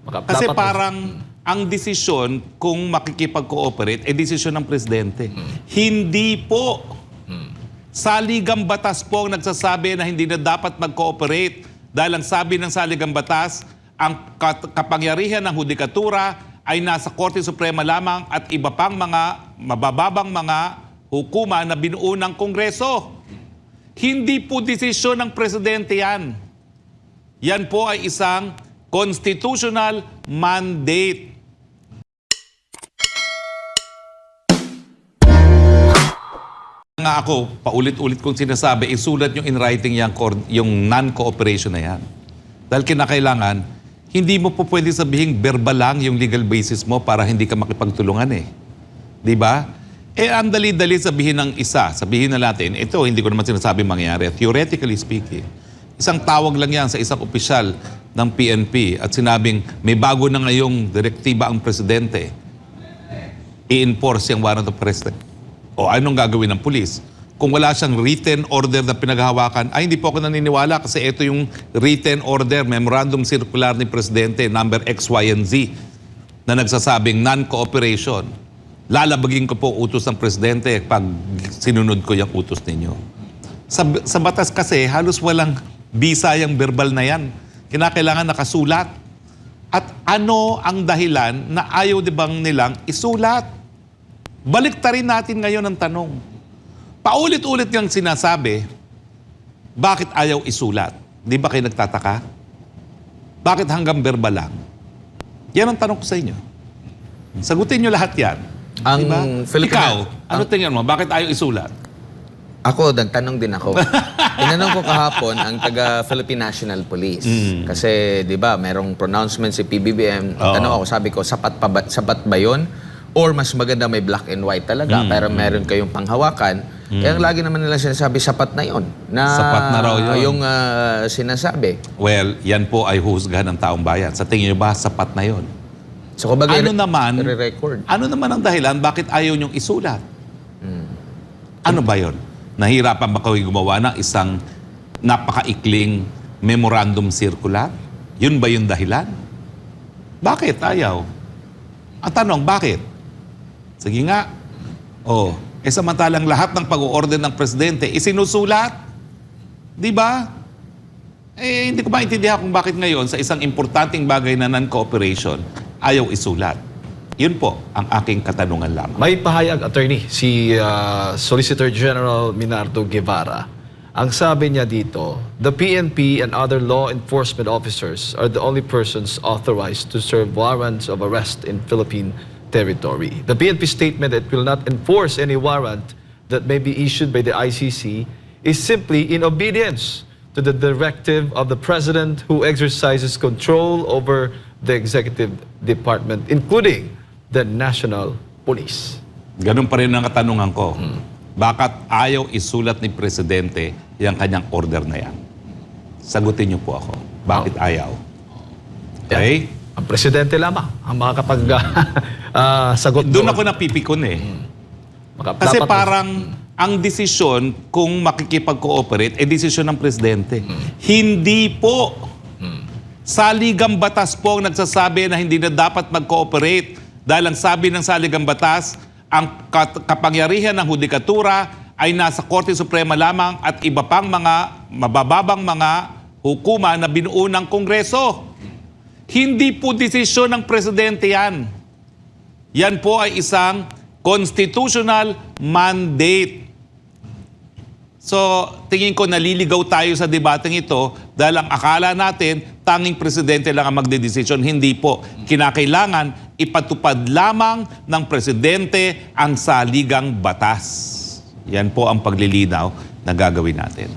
Kasi parang ang desisyon kung makikipag-cooperate ay desisyon ng presidente. Hindi po. Saligang batas po ang nagsasabi na hindi na dapat mag-cooperate dahil ang sabi ng saligang batas, ang kapangyarihan ng hudikatura ay nasa Korte Suprema lamang at iba pang mga mabababang mga hukuman na binuo ng Kongreso. Hindi po desisyon ng presidente yan. Yan po ay isang constitutional mandate. Nga ako, paulit-ulit kong sinasabi, isulat yung in writing yung non-cooperation na yan. Dahil kinakailangan, hindi mo po pwede sabihin verbal lang yung legal basis mo para hindi ka makipagtulungan eh. Di ba? Ang dali-dali sabihin ng isa, sabihin na natin, ito hindi ko naman sinasabi mangyayari. Theoretically speaking, isang tawag lang yan sa isang opisyal ng PNP at sinabing may bago na ngayong direktiba ang presidente. I-enforce yung warrant of arrest. O anong gagawin ng pulis? Kung wala siyang written order na pinaghahawakan, ay hindi po ako naniniwala kasi ito yung written order, memorandum circular ni Presidente, number X, Y, and Z, na nagsasabing non-cooperation. Lalabagin ko po utos ng Presidente pag sinunod ko yung utos ninyo. Sa batas kasi, halos walang bisa yung verbal na yan. Kinakailangan nakasulat. At ano ang dahilan na ayaw bang nilang isulat? Baliktarin natin ngayon ang tanong. Paulit-ulit niyang sinasabi, bakit ayaw isulat? Di ba kayo nagtataka? Bakit hanggang verbal lang? Yan ang tanong ko sa inyo. Sagutin niyo lahat yan. Ang diba? Ikaw, ano tingin mo? Bakit ayaw isulat? Ako, nagtanong din ako. Tinanong ko kahapon ang taga-Philippine National Police. Kasi, di ba, merong pronouncement si PBBM. Tanong ako, sabi ko, sapat ba yun? Or mas maganda may black and white talaga, pero meron kayong panghawakan. Kaya lagi naman nila sinasabi, sapat na yun. Sapat na raw yun. Yung sinasabi. Well, yan po ay husgahan ng taong bayan. Sa tingin niyo ba, sapat na yun? So, kumbaga, Ano naman ang dahilan bakit ayaw niyong isulat? Ano ba yun? Nahirapan ba kayo gumawa ng isang napakaikling memorandum circular? Yun ba yung dahilan? Bakit ayaw? Ang tanong, bakit? Sige nga. Samantalang lahat ng pag-o-order ng presidente isinusulat. Di ba? Hindi ko maintindihan kung bakit ngayon sa isang importanteng bagay na non-cooperation ayaw isulat. Yun po ang aking katanungan lamang. May pahayag, attorney, si Solicitor General Minardo Guevara. Ang sabi niya dito, the PNP and other law enforcement officers are the only persons authorized to serve warrants of arrest in Philippine territory. The PNP statement that it will not enforce any warrant that may be issued by the ICC is simply in obedience to the directive of the President who exercises control over the executive department, including the National Police. Ganun pa rin ang katanungan ko. Bakit ayaw isulat ni Presidente yung kanyang order na yan? Sagutin niyo po ako. Bakit ayaw? Okay? Ang Presidente lamang ang makakapag sagot Doon ako napipikon eh. Kasi parang ang desisyon kung makikipag-cooperate ay desisyon ng Presidente. Hindi po. Saligang batas po ang nagsasabi na hindi na dapat mag-cooperate dahil ang sabi ng saligang batas, ang kapangyarihan ng hudikatura ay nasa Korte Suprema lamang at iba pang mga mabababang mga hukuman na binuo ng Kongreso. Hindi po desisyon ng Presidente yan. Yan po ay isang constitutional mandate. So, tingin ko naliligaw tayo sa debateng ito dahil ang akala natin, tanging Presidente lang ang magdedesisyon. Hindi po. Kinakailangan ipatupad lamang ng Presidente ang saligang batas. Yan po ang paglilinaw na gagawin natin.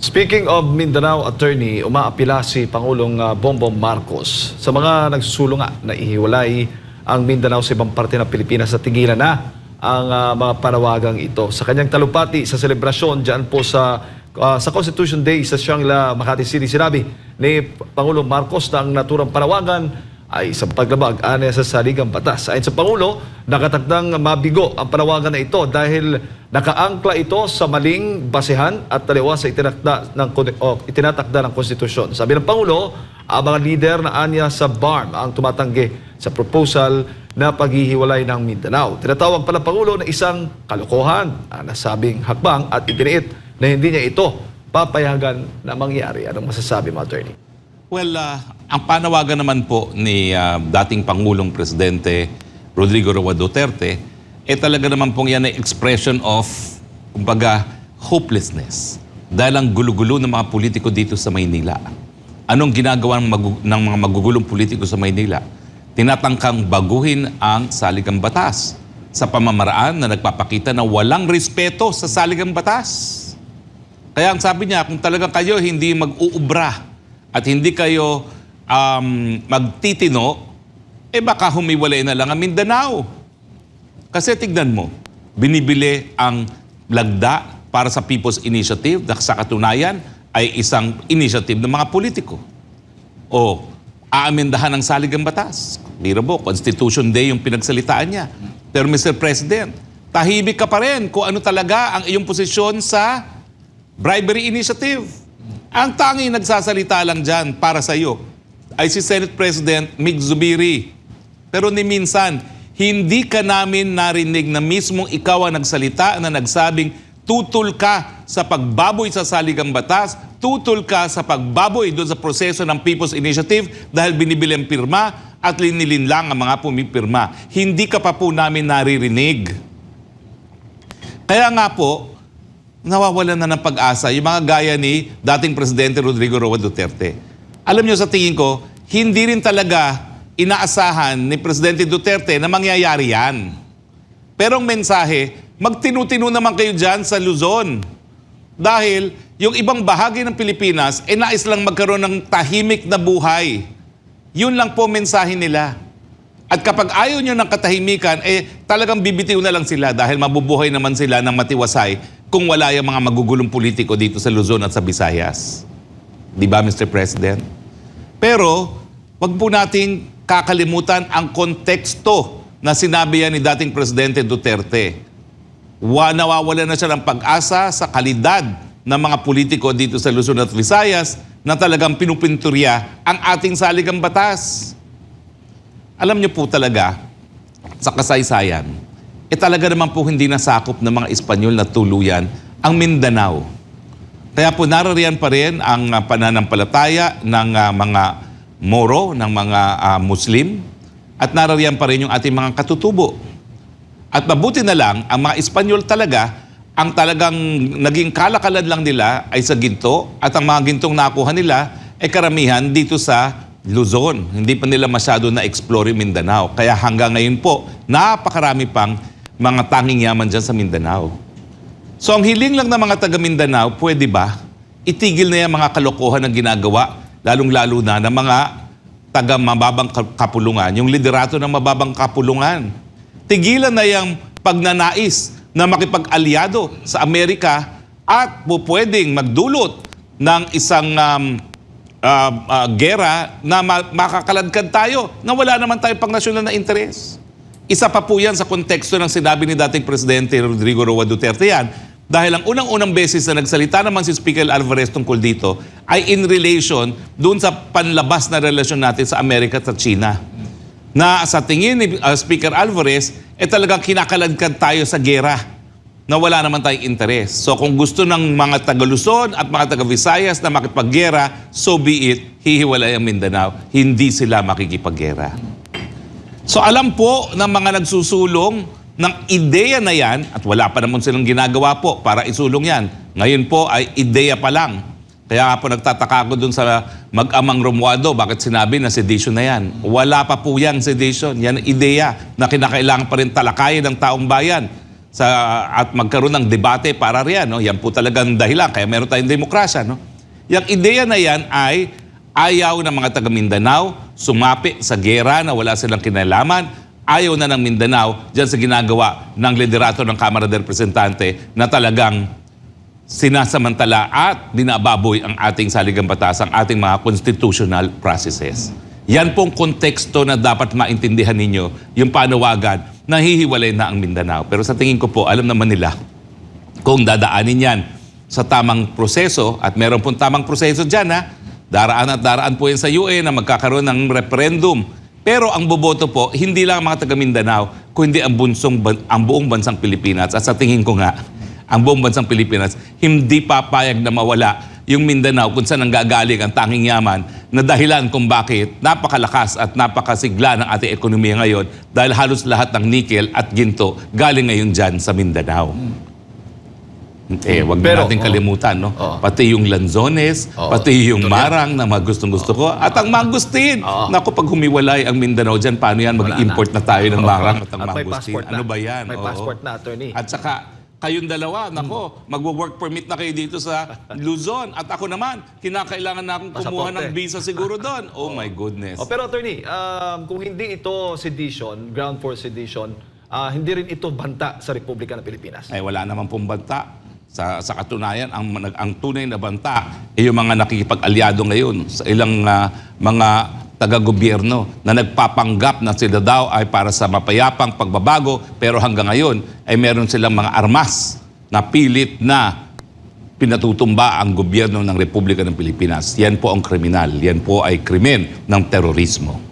Speaking of Mindanao, attorney, umaapila si Pangulong Bongbong Marcos sa mga nagsusulong na ihiwalay ang Mindanao sa ibang parte ng Pilipinas at tigilan na ang mga panawagang ito. Sa kanyang talumpati sa selebrasyon dyan po sa Constitution Day sa Shangla, Makati City, sinabi ni Pangulong Marcos na ang naturang panawagan ay isang paglabag anya sa saligang batas. Ayon sa Pangulo, nakatakdang mabigo ang panawagan na ito dahil nakaangkla ito sa maling basehan at taliwas sa itinatakda ng konstitusyon. Sabi ng Pangulo, ang mga lider na anya sa BARM ang tumatanggi sa proposal na paghihiwalay ng Mindanao. Tinatawag pa ng Pangulo na isang kalokohan ang nasabing hakbang at itiniit na hindi niya ito papayagan na mangyari. Anong masasabi mo, Attorney? Well, ang panawagan naman po ni dating Pangulong Presidente Rodrigo Roa Duterte, talaga naman pong yan ay expression of, kumbaga, hopelessness. Dahil ang gulo-gulo ng mga politiko dito sa Maynila. Anong ginagawa ng mga magugulong politiko sa Maynila? Tinatangkang baguhin ang saligang batas sa pamamaraan na nagpapakita na walang respeto sa saligang batas. Kaya ang sabi niya, kung talaga kayo hindi mag-uubra at hindi kayo magtitino, baka humiwalay na lang ang Mindanao. Kasi tignan mo, binibili ang lagda para sa People's Initiative na sa katunayan ay isang initiative ng mga politiko. O aamindahan ang saligang batas. Biro po, Constitution Day yung pinagsalitaan niya. Pero Mr. President, tahimik ka pa rin kung ano talaga ang iyong posisyon sa bribery initiative. Ang tanging nagsasalita lang dyan para sa iyo ay si Senate President Mig Zubiri. Pero ni minsan, hindi ka namin narinig na mismong ikaw ang nagsalita na nagsabing tutol ka sa pagbaboy sa saligang batas, tutol ka sa pagbaboy doon sa proseso ng People's Initiative dahil binibili ang pirma at linilin lang ang mga pumipirma. Hindi ka pa po namin naririnig. Kaya nga po, nawawalan na ng pag-asa yung mga gaya ni dating Presidente Rodrigo Roa Duterte. Alam nyo, sa tingin ko, hindi rin talaga inaasahan ni Presidente Duterte na mangyayari yan. Pero ang mensahe, magtinu-tinu naman kayo dyan sa Luzon. Dahil yung ibang bahagi ng Pilipinas, nais lang magkaroon ng tahimik na buhay. Yun lang po mensahe nila. At kapag ayaw nyo ng katahimikan, talagang bibitiw na lang sila dahil mabubuhay naman sila ng matiwasay kung wala yung mga magugulong politiko dito sa Luzon at sa Visayas. Di ba, Mr. President? Pero, wag po nating kakalimutan ang konteksto na sinabi yan ni dating Presidente Duterte. Nawawala na siya ng pag-asa sa kalidad ng mga politiko dito sa Luzon at Visayas na talagang pinupinturya ang ating saligang batas. Alam niyo po talaga, sa kasaysayan, talaga naman po hindi nasakop ng mga Espanyol na tuluyan ang Mindanao. Kaya po narariyan pa rin ang pananampalataya ng mga Moro, ng mga Muslim, at narariyan pa rin yung ating mga katutubo. At mabuti na lang, ang mga Espanyol talaga, ang talagang naging kalakalan lang nila ay sa ginto, at ang mga gintong nakuha nila ay karamihan dito sa Luzon. Hindi pa nila masyado na-explore yung Mindanao. Kaya hanggang ngayon po, napakarami pang mga tanging yaman dyan sa Mindanao. So ang hiling lang ng mga taga Mindanao, pwede ba itigil na yung mga kalokohan na ginagawa, lalong-lalo na ng mga taga mababang kapulungan, yung liderato ng mababang kapulungan. Tigilan na yung pagnanais na makipag-alyado sa Amerika at pwedeng magdulot ng isang gera na makakaladkad tayo na wala naman tayong pang-nasyonal na interes. Isa pa po yan sa konteksto ng sinabi ni dating Presidente Rodrigo Roa Duterte yan. Dahil ang unang-unang beses na nagsalita naman si Speaker Alvarez tungkol dito ay in relation doon sa panlabas na relasyon natin sa Amerika at sa China. Na sa tingin ni Speaker Alvarez, talagang kinakaladkad tayo sa gera na wala naman tayong interes. So kung gusto ng mga taga-Luzon at mga taga-Visayas na makipaggera, so be it, hihiwalay ang Mindanao. Hindi sila makikipaggera. So alam po ng mga nagsusulong ng ideya na yan, at wala pa naman silang ginagawa po para isulong yan. Ngayon po ay ideya pa lang. Kaya nga po nagtataka ako dun sa mag-amang Romualdo, bakit sinabi na sedition na yan? Wala pa po yan sedition. Yan ang ideya na kinakailangan pa rin talakayin ng taong bayan at magkaroon ng debate para riyan. No? Yan po talagang dahilan. Kaya meron tayong demokrasya. No? Yung ideya na yan ay ayaw ng mga taga Mindanao sumapi sa gera na wala silang kinalaman. Ayaw na ng Mindanao dyan sa ginagawa ng liderato ng Kamara de Representante na talagang sinasamantala at binababoy ang ating saligang batas, ang ating mga constitutional processes. Yan pong konteksto na dapat maintindihan ninyo, yung panawagan, nahihiwalay na ang Mindanao. Pero sa tingin ko po, alam naman nila kung dadaanin yan sa tamang proseso, at meron pong tamang proseso dyan, ha? Daraan at daraan po yan sa UN na magkakaroon ng referendum. Pero ang boboto po, hindi lang ang mga taga Mindanao, kundi ang buong bansang Pilipinas. At sa tingin ko nga, ang buong bansang Pilipinas, hindi papayag na mawala yung Mindanao kung saan nanggagaling ang tanging yaman na dahilan kung bakit napakalakas at napakasigla ng ating ekonomiya ngayon dahil halos lahat ng nickel at ginto galing ngayon dyan sa Mindanao. Wag na natin kalimutan, no? Pati yung Lanzones, pati yung Marang na mga gustong-gusto ko, at ang mangustin. Naku, pag humiwalay ang Mindanao dyan, paano yan? Mag-import na tayo ng Marang at ang At may mangustin. passport na. Ano ba yan? May passport na, attorney. At saka, kayong dalawa, nako, magwo-work permit na kayo dito sa Luzon. At ako naman, kinakailangan na akong kumuha ng visa siguro doon. Oh my goodness. Pero attorney, kung hindi ito sedition, ground for sedition, hindi rin ito banta sa Republika ng Pilipinas. Ay wala naman pong banta. Sa katunayan, ang tunay na banta ay yung mga nakikipag-alyado ngayon sa ilang mga taga-gobyerno na nagpapanggap na sila daw ay para sa mapayapang pagbabago, pero hanggang ngayon ay meron silang mga armas na pilit na pinatutumba ang gobyerno ng Republika ng Pilipinas. Yan po ang kriminal. Yan po ay krimen ng terorismo.